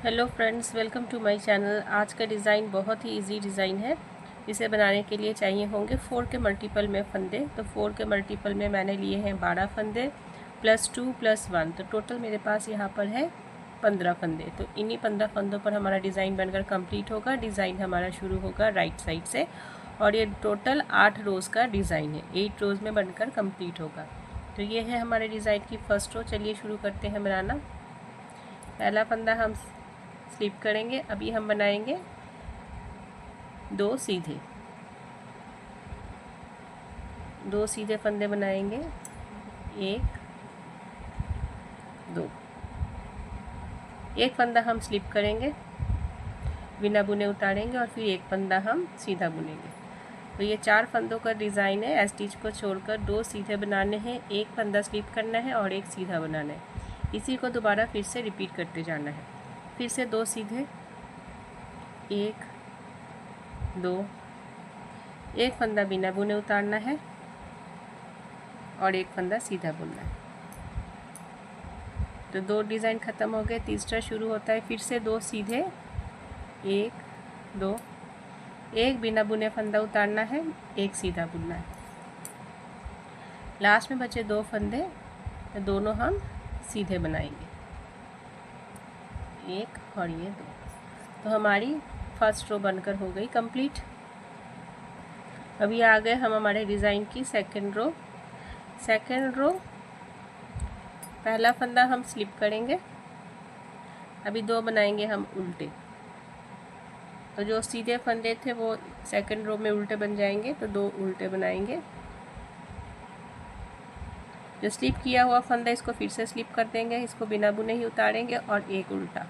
Hello friends, welcome to my channel. आज का design बहुत ही इजी डिज़ाइन है। इसे बनाने के लिए चाहिए होंगे 4 के मल्टीपल में फंदे। तो 4 के मल्टीपल में मैंने लिए हैं 12 फंदे +2 +1, तो टोटल मेरे पास यहाँ पर है 15 फंदे। तो इन्हीं 15 फंदों पर हमारा डिज़ाइन बनकर कंप्लीट होगा। डिज़ाइन हमारा शुरू होगा राइट साइड से और ये टोटल 8 रोज़ का डिज़ाइन है, 8 रोज़ में बनकर कंप्लीट होगा। तो ये है हमारे डिज़ाइन की फर्स्ट रो। चलिए शुरू करते हैं बनाना। पहला फंदा हम स्लिप करेंगे। अभी हम बनाएंगे 2 सीधे फंदे बनाएंगे। 1 2, एक फंदा हम स्लिप करेंगे, बिना बुने उतारेंगे और फिर एक फंदा हम सीधा बुनेंगे। तो ये 4 फंदों का डिज़ाइन है। स्टिच को छोड़कर 2 सीधे बनाने हैं, एक फंदा स्लिप करना है और एक सीधा बनाना है। इसी को दोबारा फिर से रिपीट करते जाना है। फिर से 2 सीधे, 1 2, एक फंदा बिना बुने उतारना है और एक फंदा सीधा बुनना है। तो 2 डिज़ाइन ख़त्म हो गए, तीसरा शुरू होता है। फिर से 2 सीधे, 1 2, एक बिना बुने फंदा उतारना है, एक सीधा बुनना है। लास्ट में बचे 2 फंदे, तो दोनों हम सीधे बनाएंगे, 1 और ये 2। तो हमारी फर्स्ट रो बनकर हो गई कंप्लीट। अभी आ गए हम हमारे डिज़ाइन की सेकंड रो। पहला फंदा हम स्लिप करेंगे। अभी 2 बनाएंगे हम उल्टे। तो जो सीधे फंदे थे वो सेकंड रो में उल्टे बन जाएंगे, तो 2 उल्टे बनाएंगे। जो स्लिप किया हुआ फंदा इसको फिर से स्लिप कर देंगे, इसको बिना बुने ही उतारेंगे और एक उल्टा।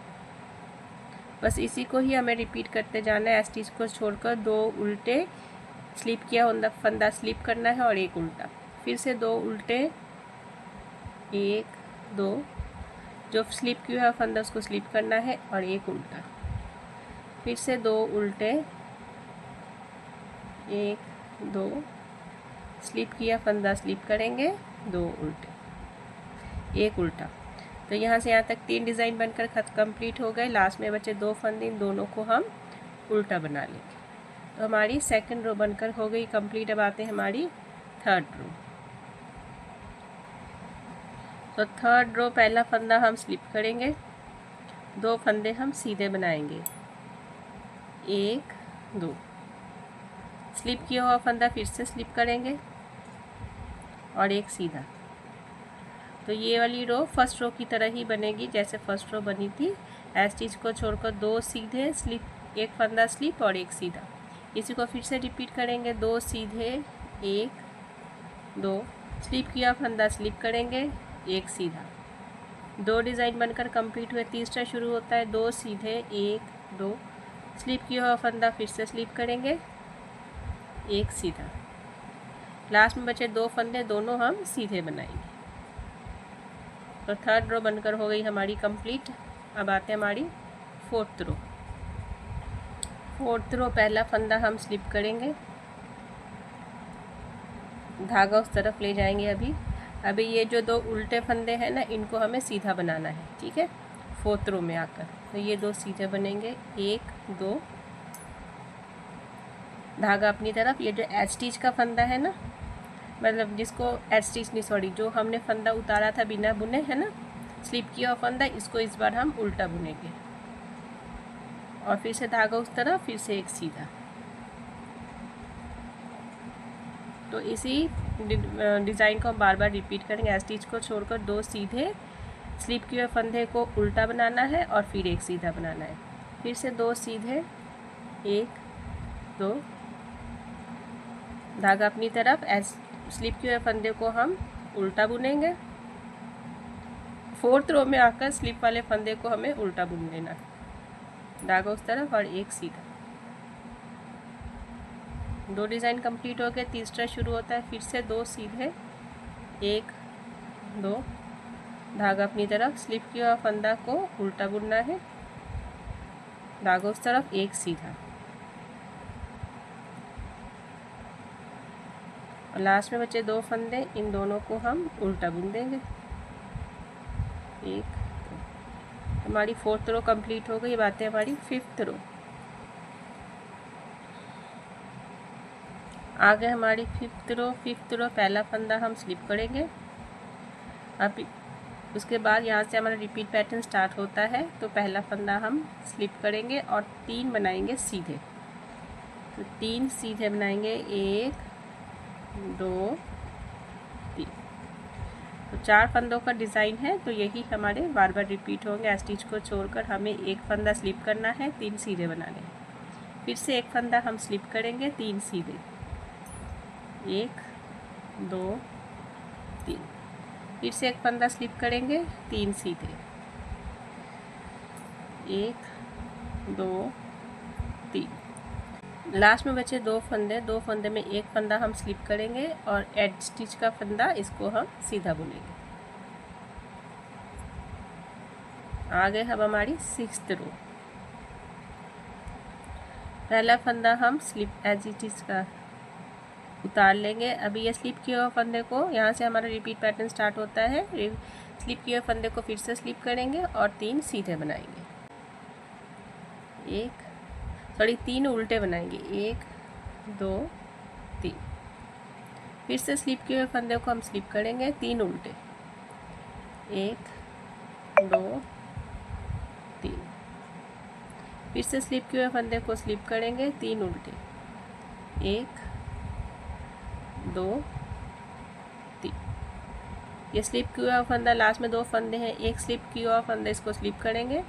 बस इसी को ही हमें रिपीट करते जाना है। स्टिच को छोड़कर 2 उल्टे, स्लिप किया हुआ फंदा स्लिप करना है और एक उल्टा। फिर से 2 उल्टे, 1 2, जो स्लिप किया हुआ फंदा उसको स्लिप करना है और एक उल्टा। फिर से 2 उल्टे, 1 2, स्लिप किया फंदा स्लिप करेंगे, 2 उल्टे, एक उल्टा। तो यहाँ से यहाँ तक 3 डिज़ाइन बनकर कंप्लीट हो गए। लास्ट में बचे 2 फंदे, इन दोनों को हम उल्टा बना लेंगे। तो हमारी सेकंड रो बनकर हो गई कंप्लीट। अब आते हैं हमारी थर्ड रो। तो थर्ड रो, पहला फंदा हम स्लिप करेंगे, 2 फंदे हम सीधे बनाएंगे, 1 2, स्लिप किया हुआ फंदा फिर से स्लिप करेंगे और एक सीधा। तो ये वाली रो फर्स्ट रो की तरह ही बनेगी जैसे फर्स्ट रो बनी थी। स्टिच को छोड़कर 2 सीधे, स्लिप, एक फंदा स्लिप और एक सीधा। इसी को फिर से रिपीट करेंगे। 2 सीधे, 1 2, स्लिप किया फंदा स्लिप करेंगे, एक सीधा। 2 डिज़ाइन बनकर कंप्लीट हुए। तीसरा शुरू होता है 2 सीधे, 1 2, स्लिप किया हुआ फंदा फिर से स्लिप करेंगे, एक सीधा। लास्ट में बचे 2 फंदे, दोनों हम सीधे बनाएंगे। तो थर्ड रो बनकर हो गई हमारी कंप्लीट। अब आते हैं हमारी फोर्थ रो। पहला फंदा हम स्लिप करेंगे, धागा उस तरफ ले जाएंगे। अभी ये जो 2 उल्टे फंदे हैं ना, इनको हमें सीधा बनाना है, ठीक है। फोर्थ रो में आकर तो ये 2 सीधे बनेंगे, 1 2, धागा अपनी तरफ। ये जो एच स्टिच का फंदा है ना, मतलब जिसको एच स्टिच नहीं, सॉरी, जो हमने फंदा उतारा था बिना बुने, है ना, स्लिप किया हुआ फंदा, इसको इस बार हम उल्टा बुनेंगे और फिर से धागा उस तरफ, फिर से एक सीधा। तो इसी डिज़ाइन को हम बार बार रिपीट करेंगे। स्टिच को छोड़कर 2 सीधे, स्लिप किए हुए फंदे को उल्टा बनाना है और फिर एक सीधा बनाना है। फिर से 2 सीधे, 1 2, धागा अपनी तरफ, स्लिप किए हुए फंदे को हम उल्टा बुनेंगे। फोर्थ रो में आकर स्लिप वाले फंदे को हमें उल्टा बुन लेना है, धागा उस तरफ और एक सीधा। 2 डिज़ाइन कंप्लीट हो गए। तीसरा शुरू होता है। फिर से 2 सीधे, 1 2, धागा अपनी तरफ, स्लिप किया हुआ फंदा को उल्टा बुनना है, धागा उस तरफ, एक सीधा। और लास्ट में बचे 2 फंदे, इन दोनों को हम उल्टा बुन देंगे, 1 2। हमारी 4th रो कंप्लीट हो गई। अब आते हैं हमारी 5th रो। आगे हमारी 5th रो पहला फंदा हम स्लिप करेंगे। अब उसके बाद यहाँ से हमारा रिपीट पैटर्न स्टार्ट होता है। तो पहला फंदा हम स्लिप करेंगे और 3 बनाएंगे सीधे। तो 3 सीधे बनाएंगे, 1 2 3। तो 4 फंदों का डिज़ाइन है, तो यही हमारे बार बार रिपीट होंगे। स्टिच को छोड़कर हमें एक फंदा स्लिप करना है, 3 सीधे बनाने हैं। फिर से एक फंदा हम स्लिप करेंगे, 3 सीधे, 1 2 3। फिर से एक फंदा स्लिप करेंगे, 3 सीधे, 1 2 3। लास्ट में बचे 2 फंदे में एक फंदा हम स्लिप करेंगे और एड स्टिच का फंदा इसको हम सीधा बुनेंगे। आगे अब हमारी 6th रो। पहला फंदा हम स्लिप एज इट इज का उतार लेंगे। अभी ये स्लिप किए हुए फंदे को, यहाँ से हमारा रिपीट पैटर्न स्टार्ट होता है। स्लिप किए हुए फंदे को फिर से स्लिप करेंगे और 3 सीधे बनाएंगे, 3 उल्टे बनाएंगे, 1 2 3। फिर से स्लिप किए हुए फंदे को हम स्लिप करेंगे, 3 उल्टे, 1 2 3। फिर से स्लिप किए हुए फंदे को स्लिप करेंगे, 3 उल्टे, 1 2 3। ये स्लिप किया हुआ फंदा, लास्ट में 2 फंदे हैं, एक स्लिप किया हुआ फंदा इसको स्लिप करेंगे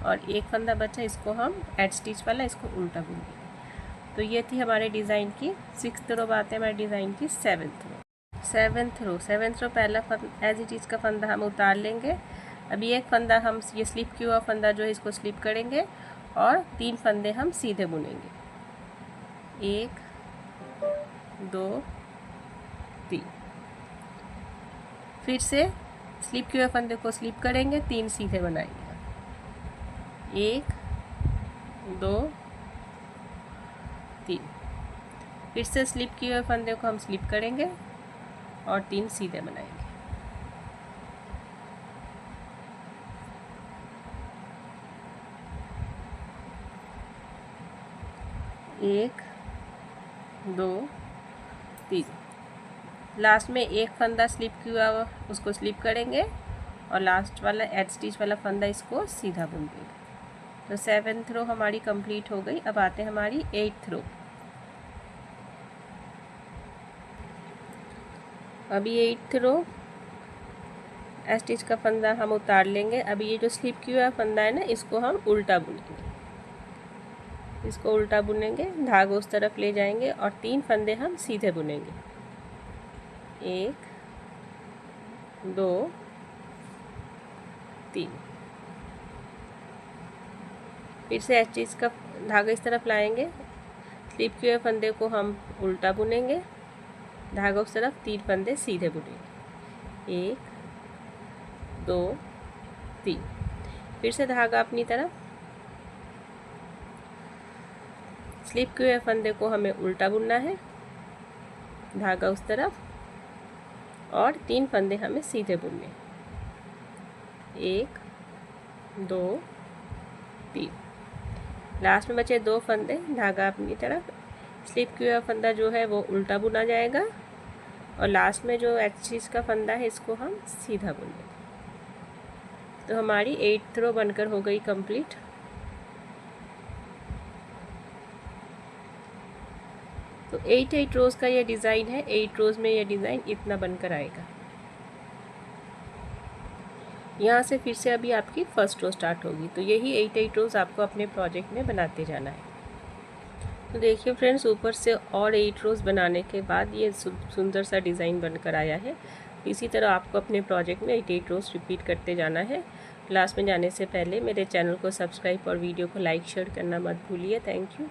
और एक फंदा बचा इसको हम एड स्टिच वाला इसको उल्टा बुनेंगे। तो ये थी हमारे डिज़ाइन की 6th रो। बात है हमारे डिज़ाइन की 7th रो। पहला फंदा एज इट इज का फंदा हम उतार लेंगे। अभी एक फंदा हम ये स्लिप किया हुआ फंदा जो है इसको स्लिप करेंगे और 3 फंदे हम सीधे बुनेंगे, 1 2 3। फिर से स्लिप किए हुए फंदे को स्लिप करेंगे, 3 सीधे बनाएंगे, 1 2 3। फिर से स्लिप किए हुए फंदे को हम स्लिप करेंगे और 3 सीधे बनाएंगे, 1 2 3। लास्ट में एक फंदा स्लिप किया हुआ उसको स्लिप करेंगे और लास्ट वाला एड स्टिच वाला फंदा इसको सीधा बुन देंगे। तो 7th रो हमारी कंप्लीट हो गई। अब आते हैं हमारी 8th रो। अभी 8th रो एड स्टिच का फंदा हम उतार लेंगे। अभी ये जो स्लिप किया हुआ फंदा है ना, इसको हम उल्टा बुनेंगे, इसको उल्टा बुनेंगे, धागा उस तरफ ले जाएंगे और 3 फंदे हम सीधे बुनेंगे, 1 2 3। फिर से एज स्टिच का धागा इस तरफ लाएंगे, स्लिप किए हुए फंदे को हम उल्टा बुनेंगे, धागा उस तरफ, 3 फंदे सीधे बुनेंगे, 1 2 3। फिर से धागा अपनी तरफ, स्लिप किए हुए फंदे को हमें उल्टा बुनना है, धागा उस तरफ और 3 फंदे हमें सीधे बुनने, 1 2 3। लास्ट में बचे 2 फंदे, धागा अपनी तरफ, स्लिप किया हुआ फंदा जो है वो उल्टा बुना जाएगा और लास्ट में जो एज स्टिच का फंदा है इसको हम सीधा बुनेंगे। तो हमारी 8th रो बनकर हो गई कंप्लीट। तो 8 रोज़ का ये डिज़ाइन है। 8 रोज़ में ये डिज़ाइन इतना बनकर आएगा। यहाँ से फिर से अभी आपकी फर्स्ट रो स्टार्ट होगी। तो यही 8 रोज़ आपको अपने प्रोजेक्ट में बनाते जाना है। तो देखिए फ्रेंड्स, ऊपर से और 8 रोज़ बनाने के बाद ये सुंदर सा डिज़ाइन बनकर आया है। इसी तरह आपको अपने प्रोजेक्ट में 8 रोज़ रिपीट करते जाना है। क्लास में जाने से पहले मेरे चैनल को सब्सक्राइब और वीडियो को लाइक शेयर करना मत भूलिए। Thank you.